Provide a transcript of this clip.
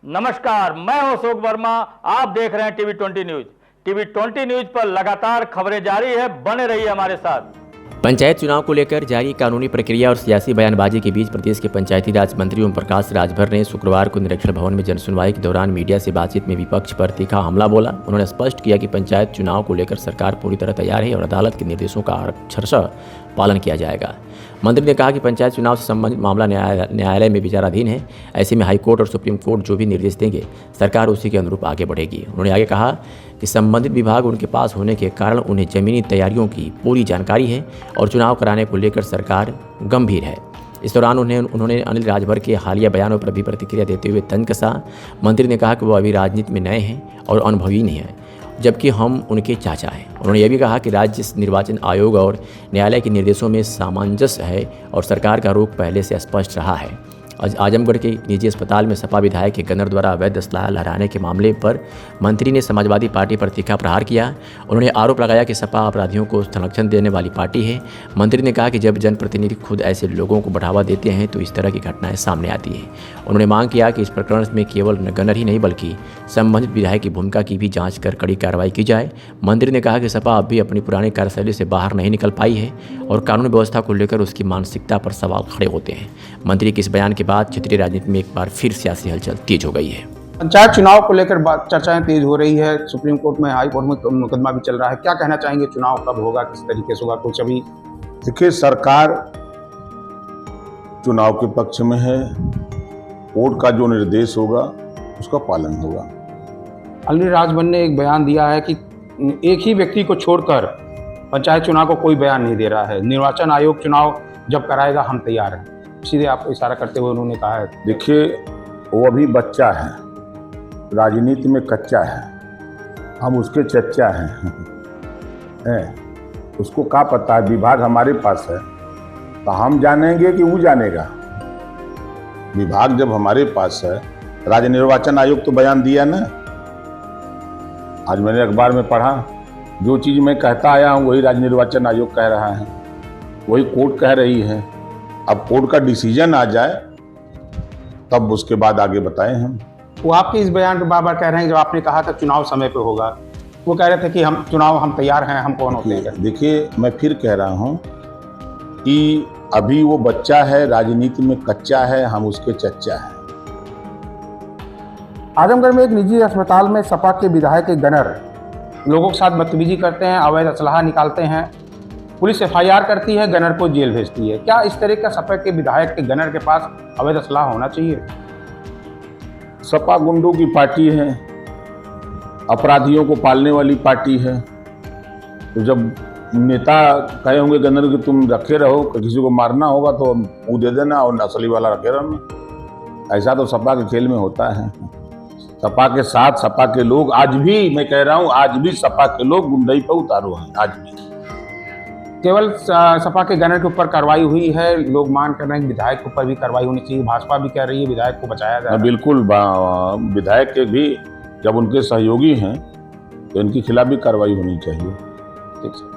नमस्कार, मैं हूं अशोक वर्मा। आप देख रहे हैं टीवी 20 न्यूज। टीवी 20 न्यूज पर लगातार खबरें जारी है, बने रहिए हमारे साथ। पंचायत चुनाव को लेकर जारी कानूनी प्रक्रिया और सियासी बयानबाजी के बीच प्रदेश के पंचायती राज मंत्री ओम प्रकाश राजभर ने शुक्रवार को निरीक्षण भवन में जनसुनवाई के दौरान मीडिया से बातचीत में विपक्ष पर तीखा हमला बोला। उन्होंने स्पष्ट किया कि पंचायत चुनाव को लेकर सरकार पूरी तरह तैयार है और अदालत के निर्देशों का अक्षरशः पालन किया जाएगा। मंत्री ने कहा कि पंचायत चुनाव से संबंधित मामला न्यायालय में विचाराधीन है। ऐसे में हाईकोर्ट और सुप्रीम कोर्ट जो भी निर्देश देंगे सरकार उसी के अनुरूप आगे बढ़ेगी। उन्होंने आगे कहा कि संबंधित विभाग उनके पास होने के कारण उन्हें जमीनी तैयारियों की पूरी जानकारी है और चुनाव कराने को लेकर सरकार गंभीर है। इस दौरान उन्होंने अनिल राजभर के हालिया बयानों पर भी प्रतिक्रिया देते हुए तंज कसा। मंत्री ने कहा कि वो अभी राजनीति में नए हैं और अनुभवी नहीं हैं, जबकि हम उनके चाचा हैं। उन्होंने यह भी कहा कि राज्य निर्वाचन आयोग और न्यायालय के निर्देशों में सामंजस्य है और सरकार का रुख पहले से स्पष्ट रहा है। आजमगढ़ के निजी अस्पताल में सपा विधायक के गनर द्वारा अवैध असलाह लहराने के मामले पर मंत्री ने समाजवादी पार्टी पर तीखा प्रहार किया। उन्होंने आरोप लगाया कि सपा अपराधियों को संरक्षण देने वाली पार्टी है। मंत्री ने कहा कि जब जनप्रतिनिधि खुद ऐसे लोगों को बढ़ावा देते हैं तो इस तरह की घटनाएं सामने आती हैं। उन्होंने मांग किया कि इस प्रकरण में केवल गनर ही नहीं बल्कि संबंधित विधायक की भूमिका की भी जाँच कर कड़ी कार्रवाई की जाए। मंत्री ने कहा कि सपा अब भी अपनी पुरानी कार्यशैली से बाहर नहीं निकल पाई है और कानून व्यवस्था को लेकर उसकी मानसिकता पर सवाल खड़े होते हैं। मंत्री के इस बयान के बाद क्षेत्रीय राजनीति में एक बार फिर सियासी हलचल तेज हो गई है। पंचायत चुनाव को लेकर चर्चाएं तेज हो रही है। सुप्रीम कोर्ट में, हाई कोर्ट में मुकदमा भी चल रहा है। क्या कहना चाहेंगे, चुनाव कब होगा, किस तरीके से होगा, कुछ अभी? देखिए, सरकार चुनाव के पक्ष में है। कोर्ट का जो निर्देश होगा उसका पालन होगा। अनिल राजभर ने एक बयान दिया है कि एक ही व्यक्ति को छोड़कर पंचायत चुनाव को कोई बयान नहीं दे रहा है। निर्वाचन आयोग चुनाव जब कराएगा हम तैयार हैं, सीधे आपको इशारा करते हुए उन्होंने कहा है। देखिए, वो अभी बच्चा है, राजनीति में कच्चा है, हम उसके चच्चा हैं। उसको क्या पता है, विभाग हमारे पास है तो हम जानेंगे कि वो जानेगा। विभाग जब हमारे पास है, राज्य निर्वाचन आयोग तो बयान दिया ना। आज मैंने अखबार में पढ़ा, जो चीज़ मैं कहता आया हूँ वही राज्य निर्वाचन आयोग कह रहा है, वही कोर्ट कह रही है। अब कोर्ट का डिसीजन आ जाए तब उसके बाद आगे बताएं हम। वो आपके इस बयान पर बार बार कह रहे हैं, जब आपने कहा था चुनाव समय पे होगा, वो कह रहे थे कि हम तैयार हैं, हम कौन होते हैं। देखिए, मैं फिर कह रहा हूँ कि अभी वो बच्चा है, राजनीति में कच्चा है, हम उसके चच्चा हैं। आजमगढ़ में एक निजी अस्पताल में सपा के विधायक के गनर लोगों के साथ बदतमीजी करते हैं, अवैध असलाह निकालते हैं। पुलिस FIR करती है, गनर को जेल भेजती है। क्या इस तरह का सपा के विधायक के गनर के पास अवैध असलाह होना चाहिए? सपा गुंडों की पार्टी है, अपराधियों को पालने वाली पार्टी है। तो जब नेता कहे होंगे गनर कि तुम रखे रहो, किसी को मारना होगा तो वो दे देना और असली वाला रखे रहना। ऐसा तो सपा के खेल में होता है। सपा के साथ सपा के लोग आज भी, मैं कह रहा हूँ, आज भी सपा के लोग गुंडई पर उतारू हैं। आज भी केवल सपा के गनर के ऊपर कार्रवाई हुई है, लोग मांग कर रहे हैं विधायक के ऊपर भी कार्रवाई होनी चाहिए। भाजपा भी कह रही है विधायक को बचाया जाए। बिल्कुल, विधायक के भी जब उनके सहयोगी हैं तो इनके खिलाफ भी कार्रवाई होनी चाहिए। ठीक है।